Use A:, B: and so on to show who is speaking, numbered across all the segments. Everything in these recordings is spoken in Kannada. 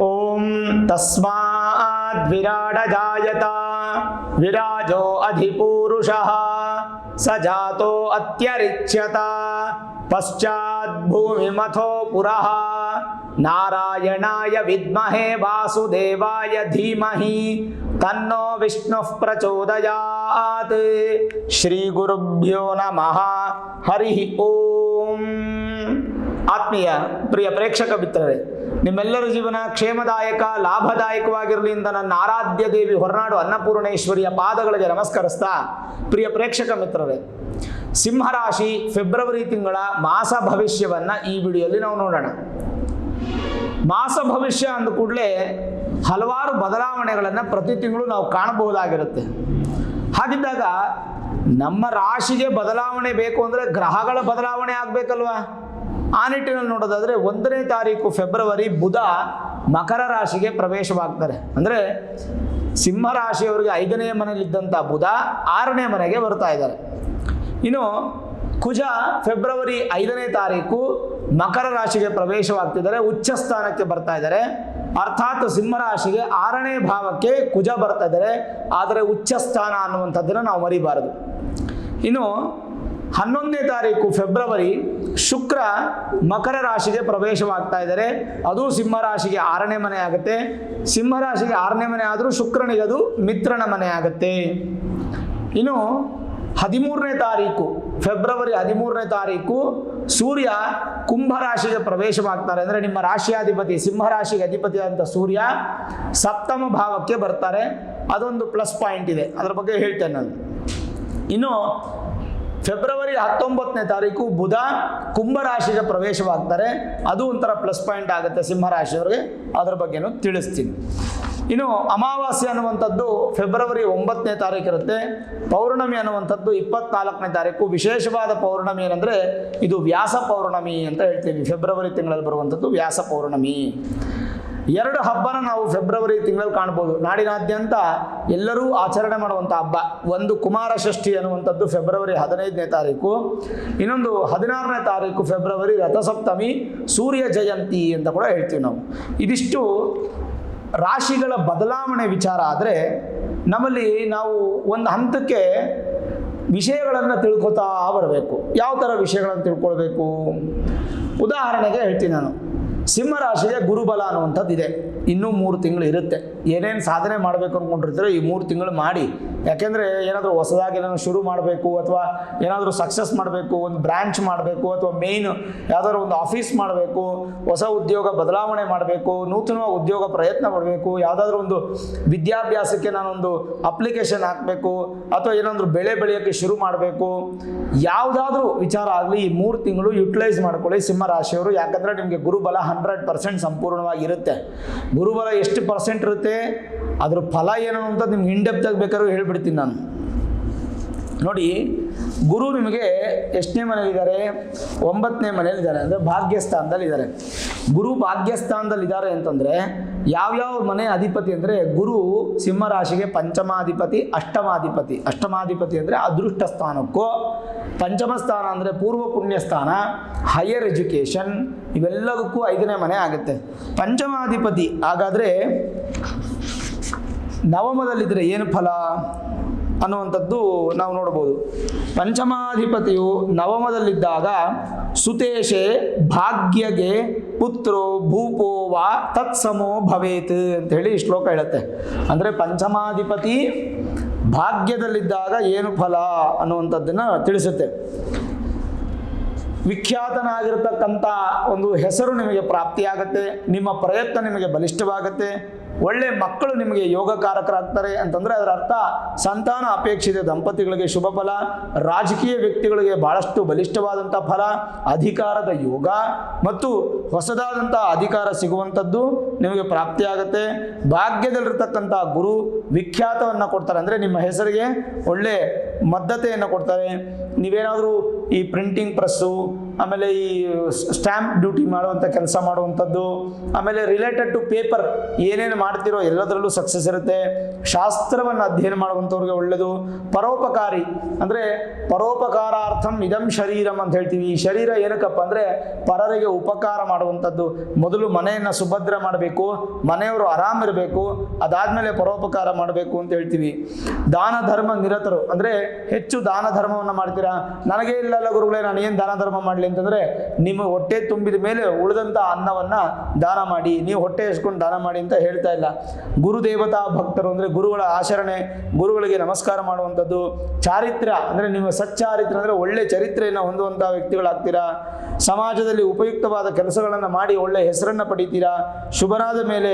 A: ಓಂ ತಸ್ಮಾತ್ ವಿರಾಡ ಜಾಯತ ವಿರಾಜೋ ಅಧಿಪೂರುಷಃ ಸ ಜಾತೋ ಅತ್ಯರಿಚ್ಯತ ಪಶ್ಚಾತ್ ಭೂಮಿಮಥೋ ಪುರಃ ನಾರಾಯಣಾಯ ವಿದ್ಮಹೇ ವಾಸುದೇವಾಯ ಧೀಮಹಿ ತನ್ನೋ ವಿಷ್ಣುಃ ಪ್ರಚೋದಯಾತ್. ಶ್ರೀ ಗುರುಭ್ಯೋ ನಮಃ. ಹರಿ ಓಂ. ಆತ್ಮೀಯ ಪ್ರಿಯ ಪ್ರೇಕ್ಷಕ ಮಿತ್ರರೇ, ನಿಮ್ಮೆಲ್ಲರ ಜೀವನ ಕ್ಷೇಮದಾಯಕ ಲಾಭದಾಯಕವಾಗಿರಲಿ ಅಂತ ನನ್ನ ಆರಾಧ್ಯ ದೇವಿ ಹೊರನಾಡು ಅನ್ನಪೂರ್ಣೇಶ್ವರಿಯ ಪಾದಗಳಿಗೆ ನಮಸ್ಕರಿಸ್ತಾ, ಪ್ರಿಯ ಪ್ರೇಕ್ಷಕ ಮಿತ್ರರೇ, ಸಿಂಹರಾಶಿ ಫೆಬ್ರವರಿ ತಿಂಗಳ ಮಾಸ ಭವಿಷ್ಯವನ್ನ ಈ ವಿಡಿಯೋಲಿ ನಾವು ನೋಡೋಣ. ಮಾಸ ಭವಿಷ್ಯ ಅಂದ ಕೂಡಲೇ ಹಲವಾರು ಬದಲಾವಣೆಗಳನ್ನು ಪ್ರತಿ ತಿಂಗಳು ನಾವು ಕಾಣಬಹುದಾಗಿರುತ್ತೆ. ಹಾಗಿದ್ದಾಗ ನಮ್ಮ ರಾಶಿಗೆ ಬದಲಾವಣೆ ಬೇಕು ಅಂದರೆ ಗ್ರಹಗಳ ಬದಲಾವಣೆ ಆಗಬೇಕಲ್ವಾ? ಆ ನಿಟ್ಟಿನಲ್ಲಿ ನೋಡೋದಾದರೆ 1ನೇ ತಾರೀಕು ಫೆಬ್ರವರಿ ಬುಧ ಮಕರ ರಾಶಿಗೆ ಪ್ರವೇಶವಾಗ್ತಾರೆ. ಅಂದರೆ ಸಿಂಹ ರಾಶಿಯವರಿಗೆ 5ನೇ ಮನೆಯಲ್ಲಿದ್ದಂಥ ಬುಧ 6ನೇ ಮನೆಗೆ ಬರ್ತಾ ಇದ್ದಾರೆ. ಇನ್ನು ಕುಜ ಫೆಬ್ರವರಿ 5ನೇ ತಾರೀಕು ಮಕರ ರಾಶಿಗೆ ಪ್ರವೇಶವಾಗ್ತಿದ್ದಾರೆ, ಉಚ್ಚ ಸ್ಥಾನಕ್ಕೆ ಬರ್ತಾ ಇದ್ದಾರೆ. ಅರ್ಥಾತ್ ಸಿಂಹರಾಶಿಗೆ 6ನೇ ಭಾವಕ್ಕೆ ಕುಜ ಬರ್ತಾ ಇದ್ದಾರೆ. ಆದರೆ ಉಚ್ಚ ಸ್ಥಾನ ಅನ್ನುವಂಥದ್ದನ್ನು ನಾವು ಮರಿಬಾರದು. ಇನ್ನು 11ನೇ ತಾರೀಕು ಫೆಬ್ರವರಿ ಶುಕ್ರ ಮಕರ ರಾಶಿಗೆ ಪ್ರವೇಶವಾಗ್ತಾ ಇದ್ದಾರೆ. ಅದು ಸಿಂಹರಾಶಿಗೆ 6ನೇ ಮನೆ ಆಗುತ್ತೆ. ಸಿಂಹರಾಶಿಗೆ 6ನೇ ಮನೆ ಆದರೂ ಶುಕ್ರನಿಗೆ ಅದು ಮಿತ್ರನ ಮನೆ ಆಗುತ್ತೆ. ಇನ್ನು 13ನೇ ತಾರೀಕು ಫೆಬ್ರವರಿ 13ನೇ ತಾರೀಕು ಸೂರ್ಯ ಕುಂಭರಾಶಿಗೆ ಪ್ರವೇಶವಾಗ್ತಾರೆ. ಅಂದರೆ ನಿಮ್ಮ ರಾಶಿಯಾಧಿಪತಿ ಸಿಂಹರಾಶಿಗೆ ಅಧಿಪತಿಯಾದಂಥ ಸೂರ್ಯ 7ಮ ಭಾವಕ್ಕೆ ಬರ್ತಾರೆ. ಅದೊಂದು ಪ್ಲಸ್ ಪಾಯಿಂಟ್ ಇದೆ, ಅದರ ಬಗ್ಗೆ ಹೇಳ್ತೇನೆ ನಾನು. ಇನ್ನು ಫೆಬ್ರವರಿ 19ನೇ ತಾರೀಕು ಬುಧ ಕುಂಭರಾಶಿಗೆ ಪ್ರವೇಶವಾಗ್ತಾರೆ. ಅದು ಒಂಥರ ಪ್ಲಸ್ ಪಾಯಿಂಟ್ ಆಗುತ್ತೆ ಸಿಂಹರಾಶಿಯವರಿಗೆ, ಅದರ ಬಗ್ಗೆನೂ ತಿಳಿಸ್ತೀನಿ. ಇನ್ನು ಅಮಾವಾಸ್ಯೆ ಅನ್ನುವಂಥದ್ದು ಫೆಬ್ರವರಿ 9ನೇ ತಾರೀಕು ಇರುತ್ತೆ. ಪೌರ್ಣಮಿ ಅನ್ನುವಂಥದ್ದು 24ನೇ ತಾರೀಕು. ವಿಶೇಷವಾದ ಪೌರ್ಣಮಿ ಏನಂದರೆ ಇದು ವ್ಯಾಸ ಪೌರ್ಣಮಿ ಅಂತ ಹೇಳ್ತೀವಿ. ಫೆಬ್ರವರಿ ತಿಂಗಳಲ್ಲಿ ಬರುವಂಥದ್ದು ವ್ಯಾಸ ಪೌರ್ಣಮಿ. 2 ಹಬ್ಬನ ನಾವು ಫೆಬ್ರವರಿ ತಿಂಗಳಲ್ಲಿ ಕಾಣ್ಬೋದು. ನಾಡಿನಾದ್ಯಂತ ಎಲ್ಲರೂ ಆಚರಣೆ ಮಾಡುವಂಥ ಹಬ್ಬ. ಒಂದು ಕುಮಾರ ಷಷ್ಠಿ ಅನ್ನುವಂಥದ್ದು ಫೆಬ್ರವರಿ 15ನೇ ತಾರೀಕು. ಇನ್ನೊಂದು 16ನೇ ತಾರೀಕು ಫೆಬ್ರವರಿ ರಥಸಪ್ತಮಿ, ಸೂರ್ಯ ಜಯಂತಿ ಅಂತ ಕೂಡ ಹೇಳ್ತೀವಿ ನಾವು. ಇದಿಷ್ಟು ರಾಶಿಗಳ ಬದಲಾವಣೆ ವಿಚಾರ. ಆದರೆ ನಮ್ಮಲ್ಲಿ ನಾವು ಒಂದು ಹಂತಕ್ಕೆ ವಿಷಯಗಳನ್ನು ತಿಳ್ಕೊತಾ ಬರಬೇಕು. ಯಾವ ಥರ ವಿಷಯಗಳನ್ನು ತಿಳ್ಕೊಳ್ಬೇಕು? ಉದಾಹರಣೆಗೆ ಹೇಳ್ತೀನಿ ನಾನು. ಸಿಂಹರಾಶಿಗೆ ಗುರುಬಲ ಅನ್ನುವಂಥದ್ದು ಇದೆ. ಇನ್ನೂ 3 ತಿಂಗಳು ಇರುತ್ತೆ. ಏನೇನು ಸಾಧನೆ ಮಾಡಬೇಕು ಅಂದ್ಕೊಂಡಿರ್ತೀರೋ ಈ 3 ತಿಂಗಳು ಮಾಡಿ. ಯಾಕೆಂದರೆ ಏನಾದರೂ ಹೊಸದಾಗಿ ಏನಾದರೂ ಶುರು ಮಾಡಬೇಕು, ಅಥವಾ ಏನಾದರೂ ಸಕ್ಸಸ್ ಮಾಡಬೇಕು, ಒಂದು ಬ್ರ್ಯಾಂಚ್ ಮಾಡಬೇಕು, ಅಥವಾ ಮೇಯ್ನ್ ಯಾವುದಾದ್ರು ಒಂದು ಆಫೀಸ್ ಮಾಡಬೇಕು, ಹೊಸ ಉದ್ಯೋಗ ಬದಲಾವಣೆ ಮಾಡಬೇಕು, ನೂತನವಾಗಿ ಉದ್ಯೋಗ ಪ್ರಯತ್ನ ಮಾಡಬೇಕು, ಯಾವುದಾದ್ರೂ ಒಂದು ವಿದ್ಯಾಭ್ಯಾಸಕ್ಕೆ ನಾನೊಂದು ಅಪ್ಲಿಕೇಶನ್ ಹಾಕಬೇಕು, ಅಥವಾ ಏನಾದರೂ ಬೆಳೆ ಬೆಳೆಯೋಕ್ಕೆ ಶುರು ಮಾಡಬೇಕು, ಯಾವುದಾದ್ರೂ ವಿಚಾರ ಆಗಲಿ ಈ 3 ತಿಂಗಳು ಯುಟಿಲೈಸ್ ಮಾಡ್ಕೊಳ್ಳಿ ಸಿಂಹರಾಶಿಯವರು. ಯಾಕಂದರೆ ನಿಮಗೆ ಗುರುಬಲ 100% ಸಂಪೂರ್ಣವಾಗಿ ಇರುತ್ತೆ. ಗುರುಬಲ ಎಷ್ಟು ಪರ್ಸೆಂಟ್ ಇರುತ್ತೆ, ಅದ್ರ ಫಲ ಏನು ಅಂತ ನಿಮ್ಗೆ ಇಂಡೆಪ್ತಾಗಿ ಬೇಕಾದ್ರೂ ಹೇಳ್ಬಿಡ್ತೀನಿ ನಾನು. ನೋಡಿ, ಗುರು ನಿಮಗೆ ಎಷ್ಟನೇ ಮನೇಲಿದ್ದಾರೆ? 9ನೇ ಮನೇಲಿದ್ದಾರೆ. ಅಂದರೆ ಭಾಗ್ಯಸ್ಥಾನದಲ್ಲಿದ್ದಾರೆ. ಗುರು ಭಾಗ್ಯಸ್ಥಾನದಲ್ಲಿದ್ದಾರೆ ಅಂತಂದರೆ ಯಾವ್ಯಾವ ಮನೆ ಅಧಿಪತಿ ಅಂದರೆ ಗುರು ಸಿಂಹರಾಶಿಗೆ ಪಂಚಮಾಧಿಪತಿ, ಅಷ್ಟಮಾಧಿಪತಿ. ಅಷ್ಟಮಾಧಿಪತಿ ಅಂದರೆ ಅದೃಷ್ಟ ಸ್ಥಾನಕ್ಕೂ, ಪಂಚಮ ಸ್ಥಾನ ಅಂದರೆ ಪೂರ್ವ ಪುಣ್ಯ ಸ್ಥಾನ, ಹೈಯರ್ ಎಜುಕೇಷನ್, ಇವೆಲ್ಲದಕ್ಕೂ 5ನೇ ಮನೆ ಆಗುತ್ತೆ. ಪಂಚಮಾಧಿಪತಿ ಹಾಗಾದರೆ ನವಮದಲ್ಲಿದ್ದರೆ ಏನು ಫಲ ಅನ್ನುವಂಥದ್ದು ನಾವು ನೋಡ್ಬೋದು. ಪಂಚಮಾಧಿಪತಿಯು ನವಮದಲ್ಲಿದ್ದಾಗ ಸುತೇಶೆ ಭಾಗ್ಯಗೆ ಪುತ್ರೋ ಭೂಪೋ ವಾ ತತ್ಸಮೋ ಭವೇತ್ ಅಂತ ಹೇಳಿ ಶ್ಲೋಕ ಹೇಳುತ್ತೆ. ಅಂದರೆ ಪಂಚಮಾಧಿಪತಿ ಭಾಗ್ಯದಲ್ಲಿದ್ದಾಗ ಏನು ಫಲ ಅನ್ನುವಂಥದ್ದನ್ನು ತಿಳಿಸುತ್ತೆ. ವಿಖ್ಯಾತನಾಗಿರ್ತಕ್ಕಂಥ ಒಂದು ಹೆಸರು ನಿಮಗೆ ಪ್ರಾಪ್ತಿಯಾಗುತ್ತೆ. ನಿಮ್ಮ ಪ್ರಯತ್ನ ನಿಮಗೆ ಬಲಿಷ್ಠವಾಗುತ್ತೆ. ಒಳ್ಳೆ ಮಕ್ಕಳು ನಿಮಗೆ ಯೋಗಕಾರಕರಾಗ್ತಾರೆ ಅಂತಂದರೆ ಅದರ ಅರ್ಥ ಸಂತಾನ ಅಪೇಕ್ಷಿತ ದಂಪತಿಗಳಿಗೆ ಶುಭ ಫಲ, ರಾಜಕೀಯ ವ್ಯಕ್ತಿಗಳಿಗೆ ಬಹಳಷ್ಟು ಬಲಿಷ್ಠವಾದಂಥ ಫಲ, ಅಧಿಕಾರದ ಯೋಗ ಮತ್ತು ಹೊಸದಾದಂಥ ಅಧಿಕಾರ ಸಿಗುವಂಥದ್ದು ನಿಮಗೆ ಪ್ರಾಪ್ತಿಯಾಗುತ್ತೆ. ಭಾಗ್ಯದಲ್ಲಿರ್ತಕ್ಕಂಥ ಗುರು ವಿಖ್ಯಾತವನ್ನು ಕೊಡ್ತಾರೆ. ಅಂದರೆ ನಿಮ್ಮ ಹೆಸರಿಗೆ ಒಳ್ಳೆ ಮದ್ದತೆಯನ್ನು ಕೊಡ್ತಾರೆ. ನೀವೇನಾದರೂ ಈ ಪ್ರಿಂಟಿಂಗ್ ಪ್ರೆಸ್ಸು ಆಮೇಲೆ ಈ ಸ್ಟ್ಯಾಂಪ್ ಡ್ಯೂಟಿ ಮಾಡುವಂಥ ಕೆಲಸ ಮಾಡುವಂಥದ್ದು, ಆಮೇಲೆ ರಿಲೇಟೆಡ್ ಟು ಪೇಪರ್ ಏನೇನು ಮಾಡ್ತಿರೋ ಎಲ್ಲದರಲ್ಲೂ ಸಕ್ಸಸ್ ಇರುತ್ತೆ. ಶಾಸ್ತ್ರವನ್ನು ಅಧ್ಯಯನ ಮಾಡುವಂಥವ್ರಿಗೆ ಒಳ್ಳೆಯದು. ಪರೋಪಕಾರಿ ಅಂದರೆ ಪರೋಪಕಾರಾರ್ಥಂ ಇದಂ ಶರೀರಂ ಅಂತ ಹೇಳ್ತೀವಿ. ಈ ಶರೀರ ಏನಕ್ಕಪ್ಪ ಅಂದರೆ ಪರರಿಗೆ ಉಪಕಾರ ಮಾಡುವಂಥದ್ದು. ಮೊದಲು ಮನೆಯನ್ನು ಸುಭದ್ರ ಮಾಡಬೇಕು, ಮನೆಯವರು ಆರಾಮಿರಬೇಕು, ಅದಾದಮೇಲೆ ಪರೋಪಕಾರ ಮಾಡಬೇಕು ಅಂತ ಹೇಳ್ತೀವಿ. ದಾನ ಧರ್ಮ ನಿರತರು ಅಂದರೆ ಹೆಚ್ಚು ದಾನ ಧರ್ಮವನ್ನು ಮಾಡ್ತೀರಾ. ನನಗೇ ಇಲ್ಲಲ್ಲ ಗುರುಗಳೇ, ನಾನು ಏನು ದಾನ ಧರ್ಮ ಮಾಡಲಿ ಅಂತಂದರೆ, ನಿಮ್ಮ ಹೊಟ್ಟೆ ತುಂಬಿದ ಮೇಲೆ ಉಳಿದಂಥ ಅನ್ನವನ್ನು ದಾನ ಮಾಡಿ, ನೀವು ಹೊಟ್ಟೆ ಎಸ್ಕೊಂಡು ದಾನ ಮಾಡಿ ಅಂತ ಹೇಳ್ತಾ ಇಲ್ಲ. ಗುರುದೇವತಾ ಭಕ್ತರು ಅಂದರೆ ಗುರುಗಳ ಆಚರಣೆ, ಗುರುಗಳಿಗೆ ನಮಸ್ಕಾರ ಮಾಡುವಂಥದ್ದು. ಚಾರಿತ್ರ್ಯ ಅಂದರೆ ನೀವು ಸಚ್ಚಾರಿತ್ರ್ಯ ಅಂದರೆ ಒಳ್ಳೆ ಚರಿತ್ರೆಯನ್ನು ಹೊಂದುವಂಥ ವ್ಯಕ್ತಿಗಳಾಗ್ತೀರಾ. ಸಮಾಜದಲ್ಲಿ ಉಪಯುಕ್ತವಾದ ಕೆಲಸಗಳನ್ನು ಮಾಡಿ ಒಳ್ಳೆ ಹೆಸರನ್ನು ಪಡಿತೀರಾ. ಶುಭರಾದ ಮೇಲೆ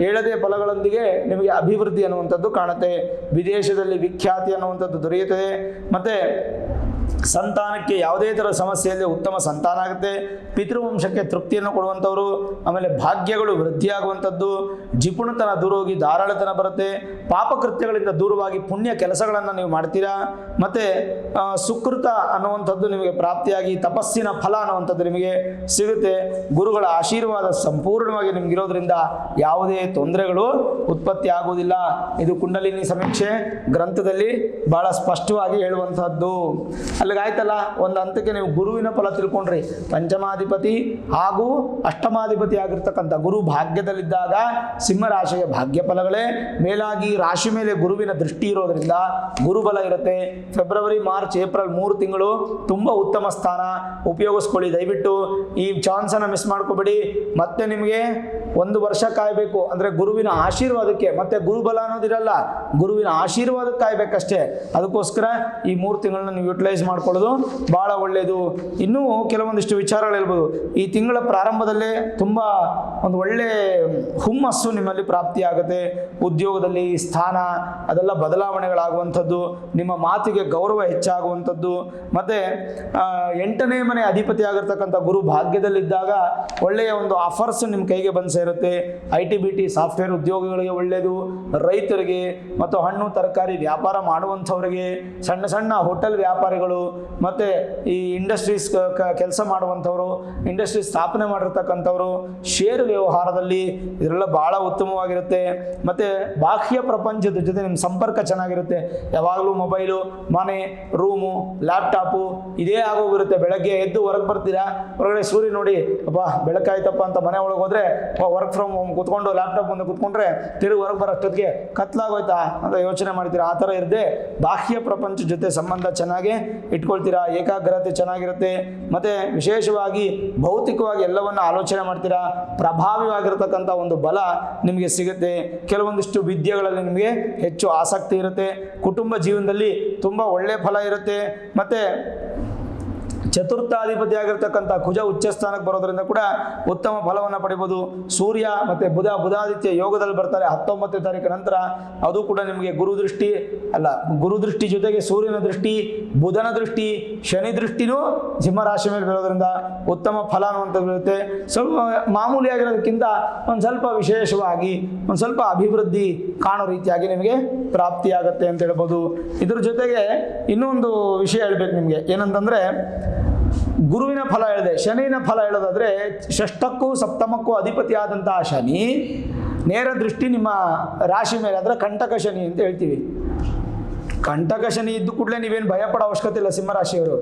A: ಏಳದೇ ಫಲಗಳೊಂದಿಗೆ ನಿಮಗೆ ಅಭಿವೃದ್ಧಿ ಅನ್ನುವಂಥದ್ದು ಕಾಣುತ್ತೆ. ವಿದೇಶದಲ್ಲಿ ವಿಖ್ಯಾತಿ ಅನ್ನುವಂಥದ್ದು ದೊರೆಯುತ್ತದೆ. ಮತ್ತು ಸಂತಾನಕ್ಕೆ ಯಾವುದೇ ಥರ ಸಮಸ್ಯೆಯಲ್ಲಿ ಉತ್ತಮ ಸಂತಾನ ಆಗುತ್ತೆ. ಪಿತೃವಂಶಕ್ಕೆ ತೃಪ್ತಿಯನ್ನು ಕೊಡುವಂಥವ್ರು. ಆಮೇಲೆ ಭಾಗ್ಯಗಳು ವೃದ್ಧಿಯಾಗುವಂಥದ್ದು. ಜಿಪುಣತನ ದೂರ ಹೋಗಿ ಧಾರಾಳತನ ಬರುತ್ತೆ. ಪಾಪಕೃತ್ಯಗಳಿಂದ ದೂರವಾಗಿ ಪುಣ್ಯ ಕೆಲಸಗಳನ್ನು ನೀವು ಮಾಡ್ತೀರಾ. ಮತ್ತು ಸುಕೃತ ಅನ್ನುವಂಥದ್ದು ನಿಮಗೆ ಪ್ರಾಪ್ತಿಯಾಗಿ ತಪಸ್ಸಿನ ಫಲ ಅನ್ನುವಂಥದ್ದು ನಿಮಗೆ ಸಿಗುತ್ತೆ. ಗುರುಗಳ ಆಶೀರ್ವಾದ ಸಂಪೂರ್ಣವಾಗಿ ನಿಮಗಿರೋದ್ರಿಂದ ಯಾವುದೇ ತೊಂದರೆಗಳು ಉತ್ಪತ್ತಿ ಆಗುವುದಿಲ್ಲ. ಇದು ಕುಂಡಲಿನಿ ಸಮೀಕ್ಷೆ ಗ್ರಂಥದಲ್ಲಿ ಭಾಳ ಸ್ಪಷ್ಟವಾಗಿ ಹೇಳುವಂಥದ್ದು. ಅಲ್ಲಿಗಾಯ್ತಲ್ಲ, ಒಂದು ಹಂತಕ್ಕೆ ನೀವು ಗುರುವಿನ ಫಲ ತಿಳ್ಕೊಂಡ್ರಿ. ಪಂಚಮಾಧಿಪತಿ ಹಾಗೂ ಅಷ್ಟಮಾಧಿಪತಿ ಆಗಿರ್ತಕ್ಕಂಥ ಗುರು ಭಾಗ್ಯದಲ್ಲಿದ್ದಾಗ ಸಿಂಹರಾಶಿಯ ಭಾಗ್ಯ ಫಲಗಳೇ. ಮೇಲಾಗಿ ರಾಶಿ ಮೇಲೆ ಗುರುವಿನ ದೃಷ್ಟಿ ಇರೋದ್ರಿಂದ ಗುರುಬಲ ಇರುತ್ತೆ. ಫೆಬ್ರವರಿ, ಮಾರ್ಚ್, ಏಪ್ರಿಲ್ 3 ತಿಂಗಳು ತುಂಬ ಉತ್ತಮ ಸ್ಥಾನ. ಉಪಯೋಗಿಸ್ಕೊಳ್ಳಿ ದಯವಿಟ್ಟು. ಈ ಚಾನ್ಸನ್ನು ಮಿಸ್ ಮಾಡ್ಕೋಬೇಡಿ. ಮತ್ತೆ ನಿಮಗೆ 1 ವರ್ಷ ಕಾಯಬೇಕು ಅಂದರೆ ಗುರುವಿನ ಆಶೀರ್ವಾದಕ್ಕೆ. ಮತ್ತೆ ಗುರುಬಲ ಅನ್ನೋದಿರಲ್ಲ, ಗುರುವಿನ ಆಶೀರ್ವಾದಕ್ಕೆ ಕಾಯಬೇಕಷ್ಟೇ. ಅದಕ್ಕೋಸ್ಕರ ಈ 3 ತಿಂಗಳನ್ನ ನೀವು ಯುಟಿಲೈಸ್ ಮಾಡ್ಕೊಳ್ಳೋದು ಭಾಳ ಒಳ್ಳೆಯದು. ಇನ್ನೂ ಕೆಲವೊಂದಿಷ್ಟು ವಿಚಾರಗಳು ಹೇಳ್ಬೋದು. ಈ ತಿಂಗಳ ಪ್ರಾರಂಭದಲ್ಲೇ ತುಂಬ ಒಂದು ಒಳ್ಳೆ ಹುಮ್ಮಸ್ಸು ನಿಮ್ಮಲ್ಲಿ ಪ್ರಾಪ್ತಿಯಾಗುತ್ತೆ. ಉದ್ಯೋಗದಲ್ಲಿ ಸ್ಥಾನ ಅದೆಲ್ಲ ಬದಲಾವಣೆಗಳಾಗುವಂಥದ್ದು, ನಿಮ್ಮ ಮಾತಿಗೆ ಗೌರವ ಹೆಚ್ಚಾಗುವಂಥದ್ದು. ಮತ್ತು 8ನೇ ಮನೆ ಅಧಿಪತಿ ಆಗಿರ್ತಕ್ಕಂಥ ಗುರು ಭಾಗ್ಯದಲ್ಲಿದ್ದಾಗ ಒಳ್ಳೆಯ ಒಂದು ಆಫರ್ಸ್ ನಿಮ್ಮ ಕೈಗೆ ಬಂದು ಸೇರುತ್ತೆ. IT-BT ಸಾಫ್ಟ್ವೇರ್ ಉದ್ಯೋಗಿಗಳಿಗೆ ಒಳ್ಳೆಯದು. ರೈತರಿಗೆ ಮತ್ತು ಹಣ್ಣು ತರಕಾರಿ ವ್ಯಾಪಾರ ಮಾಡುವಂಥವ್ರಿಗೆ, ಸಣ್ಣ ಸಣ್ಣ ಹೋಟೆಲ್ ವ್ಯಾಪಾರಿಗಳು, ಮತ್ತು ಈ ಇಂಡಸ್ಟ್ರೀಸ್ ಕೆಲಸ ಮಾಡುವಂಥವರು, ಇಂಡಸ್ಟ್ರಿ ಸ್ಥಾಪನೆ ಮಾಡಿರ್ತಕ್ಕಂಥವ್ರು, ಶೇರ್ ವ್ಯವಹಾರದಲ್ಲಿ ಇದರೆಲ್ಲ ಭಾಳ ಉತ್ತಮವಾಗಿರುತ್ತೆ. ಮತ್ತು ಬಾಹ್ಯ ಪ್ರಪಂಚದ ಜೊತೆ ನಿಮ್ಮ ಸಂಪರ್ಕ ಚೆನ್ನಾಗಿರುತ್ತೆ. ಯಾವಾಗಲೂ ಮೊಬೈಲು, ಮನೆ, ರೂಮು, ಲ್ಯಾಪ್ಟಾಪು ಇದೇ ಆಗೋಗಿರುತ್ತೆ. ಬೆಳಗ್ಗೆ ಎದ್ದು ಹೊರಗೆ ಬರ್ತೀರಾ, ಹೊರಗಡೆ ಸೂರ್ಯ ನೋಡಿ ಅಪ್ಪ ಬೆಳಕಾಯ್ತಪ್ಪ ಅಂತ ಮನೆ ಒಳಗೆ ಹೋದರೆ ವರ್ಕ್ ಫ್ರಮ್ ಹೋಮ್ ಕೂತ್ಕೊಂಡು ಲ್ಯಾಪ್ಟಾಪ್ ಮುಂದೆ ಕೂತ್ಕೊಂಡ್ರೆ ತಿರುಗಿ ಹೊರಗೆ ಬರೋಷ್ಟೊತ್ತಿಗೆ ಕತ್ಲಾಗೋಯ್ತಾ ಅಂತ ಯೋಚನೆ ಮಾಡ್ತೀರಾ. ಆ ಥರ ಇರದೆ ಬಾಹ್ಯ ಪ್ರಪಂಚ ಜೊತೆ ಸಂಬಂಧ ಚೆನ್ನಾಗಿ ಇಟ್ಕೊಳ್ತೀರಾ. ಏಕಾಗ್ರತೆ ಚೆನ್ನಾಗಿರುತ್ತೆ. ಮತ್ತು ವಿಶೇಷವಾಗಿ ಭೌತಿಕವಾಗಿ ಎಲ್ಲವನ್ನು ಆಲೋಚನೆ ಮಾಡ್ತೀರಾ. ಪ್ರಭಾವಿಯಾಗಿರ್ತಕ್ಕಂಥ ಒಂದು ಬಲ ನಿಮಗೆ ಸಿಗುತ್ತೆ. ಕೆಲವೊಂದಿಷ್ಟು ವಿದ್ಯೆಗಳಲ್ಲಿ ನಿಮಗೆ ಹೆಚ್ಚು ಆಸಕ್ತಿ ಇರುತ್ತೆ. ಕುಟುಂಬ ಜೀವನದಲ್ಲಿ ತುಂಬ ಒಳ್ಳೆಯ ಫಲ ಇರುತ್ತೆ. ಮತ್ತು ಚತುರ್ಥಾಧಿಪತಿ ಆಗಿರ್ತಕ್ಕಂಥ ಕುಜ ಉಚ್ಚ ಸ್ಥಾನಕ್ಕೆ ಬರೋದ್ರಿಂದ ಕೂಡ ಉತ್ತಮ ಫಲವನ್ನು ಪಡಿಬೋದು. ಸೂರ್ಯ ಮತ್ತು ಬುಧಾದಿತ್ಯ ಯೋಗದಲ್ಲಿ ಬರ್ತಾರೆ 19ನೇ ತಾರೀಕು ನಂತರ. ಅದು ಕೂಡ ನಿಮಗೆ ಗುರು ದೃಷ್ಟಿ ಜೊತೆಗೆ ಸೂರ್ಯನ ದೃಷ್ಟಿ, ಬುಧನ ದೃಷ್ಟಿ, ಶನಿ ದೃಷ್ಟಿನೂ ಸಿಂಹರಾಶಿ ಮೇಲೆ ಬರೋದ್ರಿಂದ ಉತ್ತಮ ಫಲ ಅನ್ನುವಂಥದ್ದು ಇರುತ್ತೆ. ಸ್ವಲ್ಪ ಮಾಮೂಲಿಯಾಗಿರೋದಕ್ಕಿಂತ ಒಂದು ಸ್ವಲ್ಪ ವಿಶೇಷವಾಗಿ ಒಂದು ಸ್ವಲ್ಪ ಅಭಿವೃದ್ಧಿ ಕಾಣೋ ರೀತಿಯಾಗಿ ನಿಮಗೆ ಪ್ರಾಪ್ತಿಯಾಗತ್ತೆ ಅಂತ ಹೇಳ್ಬೋದು. ಇದ್ರ ಜೊತೆಗೆ ಇನ್ನೊಂದು ವಿಷಯ ಹೇಳ್ಬೇಕು ನಿಮಗೆ. ಏನಂತಂದರೆ ಗುರುವಿನ ಫಲ ಹೇಳಿದೆ, ಶನಿನ ಫಲ ಹೇಳೋದಾದರೆ 6ಕ್ಕೂ 7ಕ್ಕೂ ಅಧಿಪತಿಯಾದಂತಹ ಶನಿ ನೇರ ದೃಷ್ಟಿ ನಿಮ್ಮ ರಾಶಿ ಮೇಲೆ, ಅಂದರೆ ಕಂಟಕ ಶನಿ ಅಂತ ಹೇಳ್ತೀವಿ. ಕಂಟಕ ಶನಿ ಇದ್ದು ಕೂಡಲೇ ನೀವೇನು ಭಯಪಡೋ ಅವಶ್ಯಕತೆ ಇಲ್ಲ. ಸಿಂಹರಾಶಿಯವರು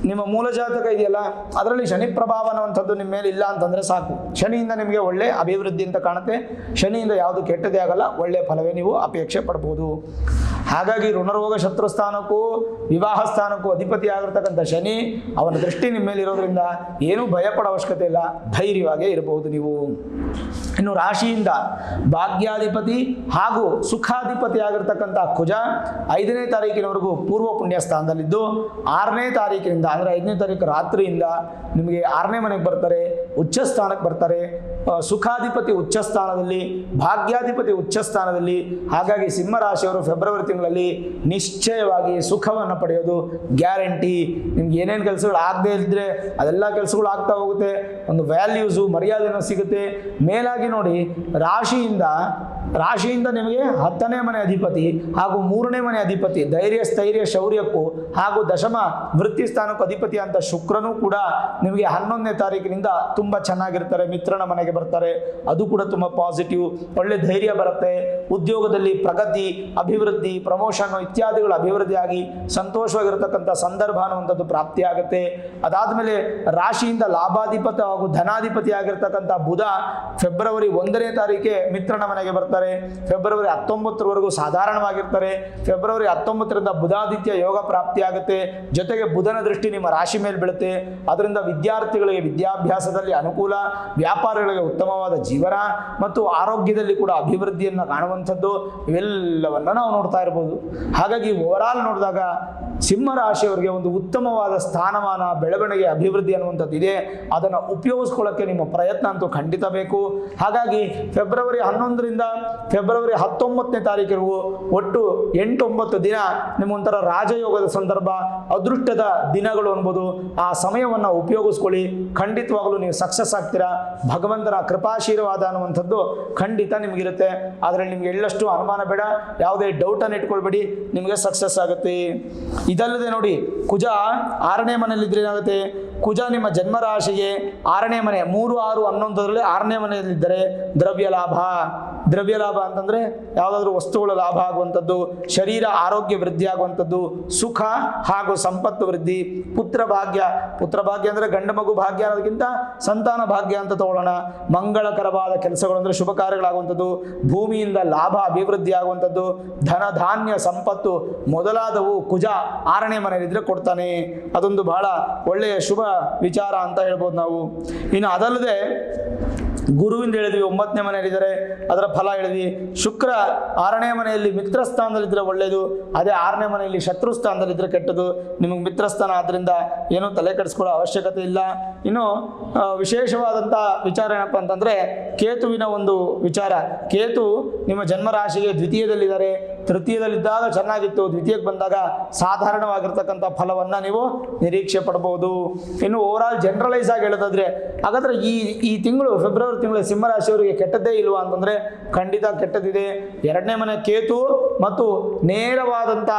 A: ನಿಮ್ಮ ಮೂಲ ಜಾತಕ ಇದೆಯಲ್ಲ ಅದರಲ್ಲಿ ಶನಿ ಪ್ರಭಾವ ಅನ್ನುವಂಥದ್ದು ನಿಮ್ಮ ಮೇಲೆ ಇಲ್ಲ ಅಂತಂದರೆ ಸಾಕು. ಶನಿಯಿಂದ ನಿಮಗೆ ಒಳ್ಳೆ ಅಭಿವೃದ್ಧಿ ಅಂತ ಕಾಣುತ್ತೆ. ಶನಿಯಿಂದ ಯಾವುದು ಕೆಟ್ಟದೇ ಆಗಲ್ಲ, ಒಳ್ಳೆಯ ಫಲವೇ ನೀವು ಅಪೇಕ್ಷೆ ಪಡ್ಬೋದು. ಹಾಗಾಗಿ ಋಣರೋಗ ಶತ್ರುಸ್ಥಾನಕ್ಕೂ ವಿವಾಹ ಸ್ಥಾನಕ್ಕೂ ಅಧಿಪತಿ ಆಗಿರ್ತಕ್ಕಂಥ ಶನಿ ಅವನ ದೃಷ್ಟಿ ನಿಮ್ಮ ಮೇಲೆ ಇರೋದ್ರಿಂದ ಏನೂ ಭಯಪಡೋ ಅವಶ್ಯಕತೆ ಇಲ್ಲ, ಧೈರ್ಯವಾಗೇ ಇರಬಹುದು ನೀವು. ಇನ್ನು ರಾಶಿಯಿಂದ ಭಾಗ್ಯಾಧಿಪತಿ ಹಾಗೂ ಸುಖಾಧಿಪತಿ ಆಗಿರ್ತಕ್ಕಂಥ ಕುಜ 5ನೇ ತಾರೀಕಿನವರೆಗೂ ಪೂರ್ವ ಪುಣ್ಯ ಸ್ಥಾನದಲ್ಲಿದ್ದು 6ನೇ ತಾರೀಕಿನಿಂದ ಅಂದರೆ 5ನೇ ತಾರೀಕು ರಾತ್ರಿಯಿಂದ ನಿಮಗೆ 6ನೇ ಮನೆಗೆ ಬರ್ತಾರೆ, ಉಚ್ಚ ಸ್ಥಾನಕ್ಕೆ ಬರ್ತಾರೆ. ಸುಖಾಧಿಪತಿ ಉಚ್ಚ ಸ್ಥಾನದಲ್ಲಿ, ಭಾಗ್ಯಾಧಿಪತಿ ಉಚ್ಚ ಸ್ಥಾನದಲ್ಲಿ. ಹಾಗಾಗಿ ಸಿಂಹರಾಶಿಯವರು ಫೆಬ್ರವರಿ ತಿಂಗಳಲ್ಲಿ ನಿಶ್ಚಯವಾಗಿ ಸುಖವನ್ನು ಪಡೆಯೋದು ಗ್ಯಾರಂಟಿ. ನಿಮ್ಗೆ ಏನೇನು ಕೆಲಸಗಳು ಆಗದೇ ಇದ್ದರೆ ಅದೆಲ್ಲ ಕೆಲಸಗಳು ಆಗ್ತಾ ಹೋಗುತ್ತೆ. ಒಂದು ವ್ಯಾಲ್ಯೂಸು ಮರ್ಯಾದೆನೂ ಸಿಗುತ್ತೆ. ಮೇಲಾಗಿ ನೋಡಿ, ರಾಶಿಯಿಂದ ರಾಶಿಯಿಂದ ನಿಮಗೆ 10ನೇ ಮನೆ ಅಧಿಪತಿ ಹಾಗೂ 3ನೇ ಮನೆ ಅಧಿಪತಿ ಧೈರ್ಯ ಸ್ಥೈರ್ಯ ಶೌರ್ಯಕ್ಕೂ ಹಾಗೂ ದಶಮ ವೃತ್ತಿ ಸ್ಥಾನಕ್ಕೂ ಅಧಿಪತಿ ಅಂತ ಶುಕ್ರನೂ ಕೂಡ ನಿಮಗೆ 11ನೇ ತಾರೀಕಿನಿಂದ ತುಂಬ ಚೆನ್ನಾಗಿರ್ತಾರೆ. ಮಿತ್ರನ ಮನೆಗೆ ಬರ್ತಾರೆ, ಅದು ಕೂಡ ತುಂಬ ಪಾಸಿಟಿವ್. ಒಳ್ಳೆ ಧೈರ್ಯ ಬರುತ್ತೆ, ಉದ್ಯೋಗದಲ್ಲಿ ಪ್ರಗತಿ, ಅಭಿವೃದ್ಧಿ, ಪ್ರಮೋಷನ್ ಇತ್ಯಾದಿಗಳು ಅಭಿವೃದ್ಧಿಯಾಗಿ ಸಂತೋಷವಾಗಿರತಕ್ಕಂಥ ಸಂದರ್ಭ ಅನ್ನುವಂಥದ್ದು ಪ್ರಾಪ್ತಿಯಾಗುತ್ತೆ. ಅದಾದಮೇಲೆ ರಾಶಿಯಿಂದ ಲಾಭಾಧಿಪತಿ ಹಾಗೂ ಧನಾಧಿಪತಿ ಆಗಿರ್ತಕ್ಕಂಥ ಬುಧ ಫೆಬ್ರವರಿ 1ನೇ ತಾರೀಕೆ ಮಿತ್ರನ ಮನೆಗೆ ಬರ್ತಾರೆ. ಫೆಬ್ರವರಿ 19ರವರೆಗೂ ಸಾಧಾರಣವಾಗಿರ್ತಾರೆ. ಫೆಬ್ರವರಿ 19ರಿಂದ ಬುಧಾದಿತ್ಯ ಯೋಗ ಪ್ರಾಪ್ತಿಯಾಗುತ್ತೆ. ಜೊತೆಗೆ ಬುಧನ ದೃಷ್ಟಿ ನಿಮ್ಮ ರಾಶಿ ಮೇಲೆ ಬೀಳುತ್ತೆ. ಅದರಿಂದ ವಿದ್ಯಾರ್ಥಿಗಳಿಗೆ ವಿದ್ಯಾಭ್ಯಾಸದಲ್ಲಿ ಅನುಕೂಲ, ವ್ಯಾಪಾರಿಗಳಿಗೆ ಉತ್ತಮವಾದ ಜೀವನ ಮತ್ತು ಆರೋಗ್ಯದಲ್ಲಿ ಕೂಡ ಅಭಿವೃದ್ಧಿಯನ್ನು ಕಾಣುವಂಥದ್ದು ಇವೆಲ್ಲವನ್ನು ನಾವು ನೋಡ್ತಾ ಇರ್ಬೋದು. ಹಾಗಾಗಿ ಓವರಾಲ್ ನೋಡಿದಾಗ ಸಿಂಹ ರಾಶಿಯವರಿಗೆ ಒಂದು ಉತ್ತಮವಾದ ಸ್ಥಾನಮಾನ, ಬೆಳವಣಿಗೆ, ಅಭಿವೃದ್ಧಿ ಅನ್ನುವಂಥದ್ದು ಇದೆ. ಅದನ್ನು ಉಪಯೋಗಿಸ್ಕೊಳ್ಳೋಕ್ಕೆ ನಿಮ್ಮ ಪ್ರಯತ್ನ ಅಂತೂ ಖಂಡಿತ ಬೇಕು. ಹಾಗಾಗಿ ಫೆಬ್ರವರಿ 11ರಿಂದ ಫೆಬ್ರವರಿ 19ನೇ ತಾರೀಕಿಗೂ ಒಟ್ಟು 8-9 ದಿನ ನಿಮ್ಮೊಂಥರ ರಾಜಯೋಗದ ಸಂದರ್ಭ, ಅದೃಷ್ಟದ ದಿನಗಳು ಅನ್ಬೋದು. ಆ ಸಮಯವನ್ನು ಉಪಯೋಗಿಸ್ಕೊಳ್ಳಿ, ಖಂಡಿತವಾಗಲೂ ನೀವು ಸಕ್ಸಸ್ ಆಗ್ತೀರಾ. ಭಗವಂತನ ಕೃಪಾಶೀರ್ವಾದ ಅನ್ನುವಂಥದ್ದು ಖಂಡಿತ ನಿಮಗಿರುತ್ತೆ. ಅದರಲ್ಲಿ ನಿಮಗೆ ಎಳ್ಳಷ್ಟು ಅನುಮಾನ ಬೇಡ, ಯಾವುದೇ ಡೌಟನ್ನು ಇಟ್ಕೊಳ್ಬೇಡಿ, ನಿಮಗೆ ಸಕ್ಸಸ್ ಆಗುತ್ತೆ. ಇದಲ್ಲದೆ ನೋಡಿ, ಕುಜ 6ನೇ ಮನೆಯಲ್ಲಿದ್ದರೆ ಏನಾಗುತ್ತೆ? ಕುಜ ನಿಮ್ಮ ಜನ್ಮರಾಶಿಗೆ 6ನೇ ಮನೆ 3, 6, 11ರಲ್ಲಿ 6ನೇ ಮನೆಯಲ್ಲಿದ್ದರೆ ದ್ರವ್ಯ ಲಾಭ. ದ್ರವ್ಯ ಲಾಭ ಅಂತಂದರೆ ಯಾವುದಾದ್ರೂ ವಸ್ತುಗಳ ಲಾಭ ಆಗುವಂಥದ್ದು, ಶರೀರ ಆರೋಗ್ಯ ವೃದ್ಧಿ ಆಗುವಂಥದ್ದು, ಸುಖ ಹಾಗೂ ಸಂಪತ್ತು ವೃದ್ಧಿ, ಪುತ್ರ ಭಾಗ್ಯ. ಪುತ್ರ ಭಾಗ್ಯ ಅಂದರೆ ಗಂಡು ಮಗು ಭಾಗ್ಯ ಅನ್ನೋದಕ್ಕಿಂತ ಸಂತಾನ ಭಾಗ್ಯ ಅಂತ ತಗೊಳ್ಳೋಣ. ಮಂಗಳಕರವಾದ ಕೆಲಸಗಳು ಅಂದರೆ ಶುಭ ಕಾರ್ಯಗಳಾಗುವಂಥದ್ದು, ಭೂಮಿಯಿಂದ ಲಾಭ ಅಭಿವೃದ್ಧಿ ಆಗುವಂಥದ್ದು, ಧನ ಧಾನ್ಯ ಸಂಪತ್ತು ಮೊದಲಾದವು ಕುಜ 6ನೇ ಮನೆಯಲ್ಲಿದ್ದರೆ ಕೊಡ್ತಾನೆ. ಅದೊಂದು ಬಹಳ ಒಳ್ಳೆಯ ಶುಭ ವಿಚಾರ ಅಂತ ಹೇಳ್ಬೋದು ನಾವು. ಇನ್ನು ಅದಲ್ಲದೆ ಗುರುವಿಂದ ಹೇಳಿದ್ವಿ 9ನೇ ಮನೆಯಲ್ಲಿದ್ದಾರೆ, ಅದರ ಫಲ ಹೇಳಿದ್ವಿ. ಶುಕ್ರ 6ನೇ ಮನೆಯಲ್ಲಿ ಮಿತ್ರ ಸ್ಥಾನದಲ್ಲಿದ್ದರೆ ಒಳ್ಳೆಯದು, ಅದೇ 6ನೇ ಮನೆಯಲ್ಲಿ ಶತ್ರು ಸ್ಥಾನದಲ್ಲಿದ್ದರೆ ಕೆಟ್ಟದು. ನಿಮಗೆ ಮಿತ್ರ ಸ್ಥಾನ ಆದ್ದರಿಂದ ಏನೂ ತಲೆ ಕೆಡಿಸ್ಕೊಳ್ಳೋ ಅವಶ್ಯಕತೆ ಇಲ್ಲ. ಇನ್ನು ವಿಶೇಷವಾದಂಥ ವಿಚಾರ ಏನಪ್ಪ ಅಂತಂದರೆ ಕೇತುವಿನ ಒಂದು ವಿಚಾರ. ಕೇತು ನಿಮ್ಮ ಜನ್ಮರಾಶಿಗೆ ದ್ವಿತೀಯದಲ್ಲಿದ್ದಾರೆ. ತೃತೀಯದಲ್ಲಿದ್ದಾಗ ಚೆನ್ನಾಗಿತ್ತು, ದ್ವಿತೀಯಕ್ಕೆ ಬಂದಾಗ ಸಾಧಾರಣವಾಗಿರ್ತಕ್ಕಂಥ ಫಲವನ್ನು ನೀವು ನಿರೀಕ್ಷೆ ಪಡ್ಬೋದು. ಇನ್ನು ಓವರಾಲ್ ಜನರಲೈಸ್ ಆಗಿ ಹೇಳೋದಾದ್ರೆ, ಹಾಗಾದರೆ ಈ ತಿಂಗಳು ಫೆಬ್ರವರಿ ತಿಂಗಳು ಸಿಂಹರಾಶಿಯವರಿಗೆ ಕೆಟ್ಟದ್ದೇ ಇಲ್ವಾ ಅಂತಂದರೆ ಖಂಡಿತ ಕೆಟ್ಟದಿದೆ. 2ನೇ ಮನೆ ಕೇತು ಮತ್ತು ನೇರವಾದಂಥ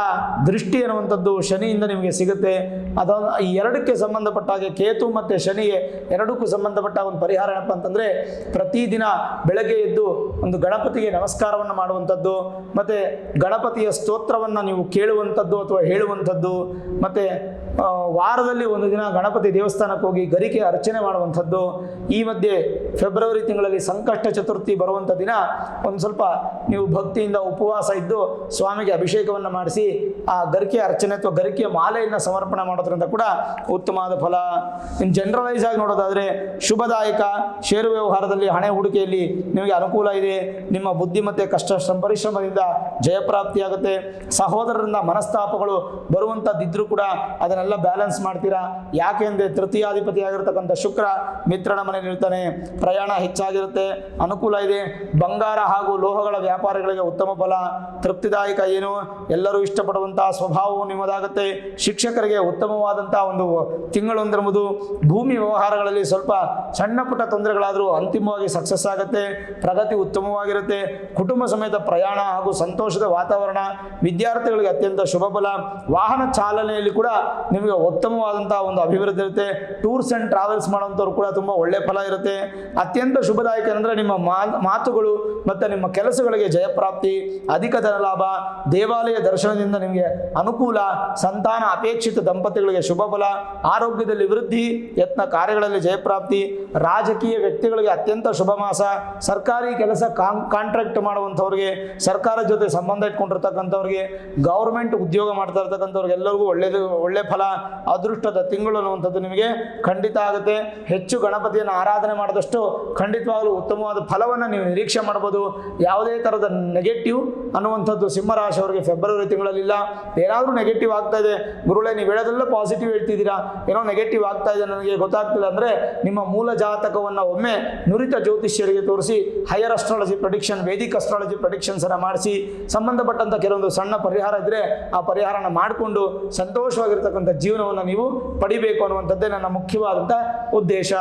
A: ದೃಷ್ಟಿ ಅನ್ನುವಂಥದ್ದು ಶನಿಯಿಂದ ನಿಮಗೆ ಸಿಗುತ್ತೆ. ಅದನ್ನು ಈ ಎರಡಕ್ಕೆ ಸಂಬಂಧಪಟ್ಟ ಹಾಗೆ ಕೇತು ಮತ್ತು ಶನಿಗೆ ಎರಡಕ್ಕೂ ಸಂಬಂಧಪಟ್ಟ ಒಂದು ಪರಿಹಾರ ಏನಪ್ಪ ಅಂತಂದರೆ, ಪ್ರತಿದಿನ ಬೆಳಗ್ಗೆ ಎದ್ದು ಒಂದು ಗಣಪತಿಗೆ ನಮಸ್ಕಾರವನ್ನು ಮಾಡುವಂಥದ್ದು, ಮತ್ತು ಗಣಪತಿಯ ಸ್ತೋತ್ರವನ್ನು ನೀವು ಕೇಳುವಂಥದ್ದು ಅಥವಾ ಹೇಳುವಂಥದ್ದು, ಮತ್ತು ವಾರದಲ್ಲಿ ಒಂದು ದಿನ ಗಣಪತಿ ದೇವಸ್ಥಾನಕ್ಕೆ ಹೋಗಿ ಗರಿಕೆ ಅರ್ಚನೆ ಮಾಡುವಂಥದ್ದು. ಈ ಮಧ್ಯೆ ಫೆಬ್ರವರಿ ತಿಂಗಳಲ್ಲಿ ಸಂಕಷ್ಟ ಚತುರ್ಥಿ ಬರುವಂಥ ದಿನ ಒಂದು ಸ್ವಲ್ಪ ನೀವು ಭಕ್ತಿಯಿಂದ ಉಪವಾಸ ಇದ್ದು ಸ್ವಾಮಿಗೆ ಅಭಿಷೇಕವನ್ನು ಮಾಡಿಸಿ ಆ ಗರಿಕೆ ಅರ್ಚನೆ ಅಥವಾ ಗರಿಕೆಯ ಮಾಲೆಯನ್ನು ಸಮರ್ಪಣೆ ಮಾಡೋದ್ರಿಂದ ಕೂಡ ಉತ್ತಮವಾದ ಫಲ. ಇನ್ನು ಜನರಲೈಸ್ ಆಗಿ ನೋಡೋದಾದರೆ ಶುಭದಾಯಕ. ಷೇರು ವ್ಯವಹಾರದಲ್ಲಿ ಹಣೆ ಹೂಡಿಕೆಯಲ್ಲಿ ನಿಮಗೆ ಅನುಕೂಲ ಇದೆ. ನಿಮ್ಮ ಬುದ್ಧಿ ಮತ್ತು ಕಷ್ಟ ಪರಿಶ್ರಮದಿಂದ ಜಯಪ್ರಾಪ್ತಿಯಾಗುತ್ತೆ. ಸಹೋದರರಿಂದ ಮನಸ್ತಾಪಗಳು ಬರುವಂಥದ್ದಿದ್ರೂ ಕೂಡ ಅದನ್ನೆಲ್ಲ ಬ್ಯಾಲೆನ್ಸ್ ಮಾಡ್ತೀರಾ. ಯಾಕೆಂದರೆ ತೃತೀಯಾಧಿಪತಿ ಆಗಿರ್ತಕ್ಕಂಥ ಶುಕ್ರ ಮಿತ್ರನ ಮನೆಯಲ್ಲಿ ಇರ್ತಾನೆ. ಪ್ರಯಾಣ ಹೆಚ್ಚಾಗಿರುತ್ತೆ, ಅನುಕೂಲ ಇದೆ. ಬಂಗಾರ ಹಾಗೂ ಲೋಹಗಳ ವ್ಯಾಪಾರಿಗಳಿಗೆ ಉತ್ತಮ ಫಲ. ತೃಪ್ತಿದಾಯಕ ಏನು, ಎಲ್ಲರೂ ಇಷ್ಟಪಡುವಂತಹ ಸ್ವಭಾವವು ನಿಮ್ಮದಾಗುತ್ತೆ. ಶಿಕ್ಷಕರಿಗೆ ಉತ್ತಮವಾದಂಥ ಒಂದು ತಿಂಗಳೊಂದಿರುವುದು. ಭೂಮಿ ವ್ಯವಹಾರಗಳಲ್ಲಿ ಸ್ವಲ್ಪ ಸಣ್ಣ ಪುಟ್ಟ ತೊಂದರೆಗಳಾದರೂ ಅಂತಿಮವಾಗಿ ಸಕ್ಸಸ್ ಆಗುತ್ತೆ. ಪ್ರಗತಿ ಉತ್ತಮವಾಗಿರುತ್ತೆ. ಕುಟುಂಬ ಸಮೇತ ಪ್ರಯಾಣ ಹಾಗೂ ಸಂತೋಷದ ವಾತಾವರಣ. ವಿದ್ಯಾರ್ಥಿಗಳಿಗೆ ಅತ್ಯಂತ ಶುಭ ಫಲ. ವಾಹನ ಚಾಲನೆಯಲ್ಲಿ ಕೂಡ ನಿಮಗೆ ಉತ್ತಮವಾದಂತಹ ಒಂದು ಅಭಿವೃದ್ಧಿ ಇರುತ್ತೆ. ಟೂರ್ಸ್ ಆ್ಯಂಡ್ ಟ್ರಾವೆಲ್ಸ್ ಮಾಡುವಂಥವ್ರು ಕೂಡ ತುಂಬ ಒಳ್ಳೆ ಫಲ ಇರುತ್ತೆ. ಅತ್ಯಂತ ಶುಭದಾಯಕ ಅಂದರೆ ನಿಮ್ಮ ಮಾತುಗಳು ಮತ್ತು ನಿಮ್ಮ ಕೆಲಸಗಳಿಗೆ ಜಯಪ್ರಾಪ್ತಿ, ಅಧಿಕ ಧನ ಲಾಭ, ದೇವಾಲಯ ದರ್ಶನದಿಂದ ನಿಮಗೆ ಅನುಕೂಲ, ಸಂತಾನ ಅಪೇಕ್ಷಿತ ದಂಪತಿಗಳಿಗೆ ಶುಭ ಫಲ, ಆರೋಗ್ಯದಲ್ಲಿ ವೃದ್ಧಿ, ಯತ್ನ ಕಾರ್ಯಗಳಲ್ಲಿ ಜಯಪ್ರಾಪ್ತಿ. ರಾಜಕೀಯ ವ್ಯಕ್ತಿಗಳಿಗೆ ಅತ್ಯಂತ ಶುಭ ಮಾಸ. ಸರ್ಕಾರಿ ಕೆಲಸ ಕಾಂಟ್ರಾಕ್ಟ್ ಮಾಡುವಂಥವ್ರಿಗೆ, ಸರ್ಕಾರ ಜೊತೆ ಸಂಬಂಧ ಇಟ್ಕೊಂಡಿರ್ತಕ್ಕಂಥವ್ರಿಗೆ, ಗೌರ್ಮೆಂಟ್ ಉದ್ಯೋಗ ಮಾಡ್ತಾ ಇರ್ತಕ್ಕಂಥವ್ರಿಗೆ ಎಲ್ಲರಿಗೂ ಒಳ್ಳೆ ಫಲ. ಅದೃಷ್ಟದ ತಿಂಗಳು ಅನ್ನುವಂಥದ್ದು ನಿಮಗೆ ಖಂಡಿತ ಆಗುತ್ತೆ. ಹೆಚ್ಚು ಗಣಪತಿಯನ್ನು ಆರಾಧನೆ ಮಾಡಿದಷ್ಟು ಖಂಡಿತವಾಗಲೂ ಉತ್ತಮವಾದ ಫಲವನ್ನು ನೀವು ನಿರೀಕ್ಷೆ ಮಾಡ್ಬೋದು. ಯಾವುದೇ ಥರದ ನೆಗೆಟಿವ್ ಅನ್ನುವಂಥದ್ದು ಸಿಂಹರಾಶಿಯವರಿಗೆ ಫೆಬ್ರವರಿ ತಿಂಗಳಲ್ಲಿಲ್ಲ. ಏನಾದರೂ ನೆಗೆಟಿವ್ ಆಗ್ತಾ ಇದೆ ಗುರುಗಳೇ, ನೀವು ಹೇಳೋದೆಲ್ಲ ಪಾಸಿಟಿವ್ ಹೇಳ್ತಿದ್ದೀರಾ, ಏನೋ ನೆಗೆಟಿವ್ ಆಗ್ತಾ ಇದೆ ನನಗೆ ಗೊತ್ತಾಗ್ತಿಲ್ಲ ಅಂದರೆ ನಿಮ್ಮ ಮೂಲ ಜಾತಕವನ್ನು ಒಮ್ಮೆ ನುರಿತ ಜ್ಯೋತಿಷ್ಯರಿಗೆ ತೋರಿಸಿ higher astrology prediction, Vedic astrology ಪ್ರೆಡಿಕ್ಷನ್ಸನ್ನು ಮಾಡಿಸಿ ಸಂಬಂಧಪಟ್ಟಂಥ ಕೆಲವೊಂದು ಸಣ್ಣ ಪರಿಹಾರ ಇದ್ದರೆ ಆ ಪರಿಹಾರನ ಮಾಡಿಕೊಂಡು ಸಂತೋಷವಾಗಿರ್ತಕ್ಕಂಥ ಜೀವನವನ್ನು ನೀವು ಪಡಿಬೇಕು ಅನ್ನುವಂಥದ್ದೇ ನನ್ನ ಮುಖ್ಯವಾದಂಥ ಉದ್ದೇಶ.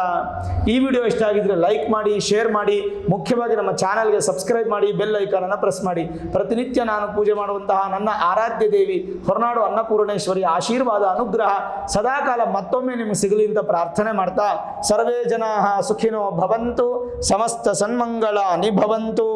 A: ಈ ವಿಡಿಯೋ ಇಷ್ಟ ಆಗಿದ್ರೆ ಲೈಕ್ ಮಾಡಿ, ಶೇರ್ ಮಾಡಿ, ಮುಖ್ಯವಾಗಿ ನಮ್ಮ ಚಾನಲ್ಗೆ ಸಬ್ಸ್ಕ್ರೈಬ್ ಮಾಡಿ, ಬೆಲ್ ಐಕಾನನ್ನು ಪ್ರೆಸ್ ಮಾಡಿ. ಪ್ರತಿನಿತ್ಯ ನಾನು ಪೂಜೆ ಮಾಡುವಂತಹ ನನ್ನ ಆರಾಧ್ಯ ದೇವಿ ಹೊರನಾಡು ಅನ್ನಪೂರ್ಣೇಶ್ವರಿ ಆಶೀರ್ವಾದ ಅನುಗ್ರಹ ಸದಾಕಾಲ ಮತ್ತೊಮ್ಮೆ ನಿಮಗೆ ಸಿಗಲಿ ಅಂತ ಪ್ರಾರ್ಥನೆ ಮಾಡ್ತಾ, ಸರ್ವೇ ಜನಾಃ ಸುಖಿನೋ ಭವಂತು, ಸಮಸ್ತ ಸನ್ಮಂಗಳಾನಿ ಭವಂತು.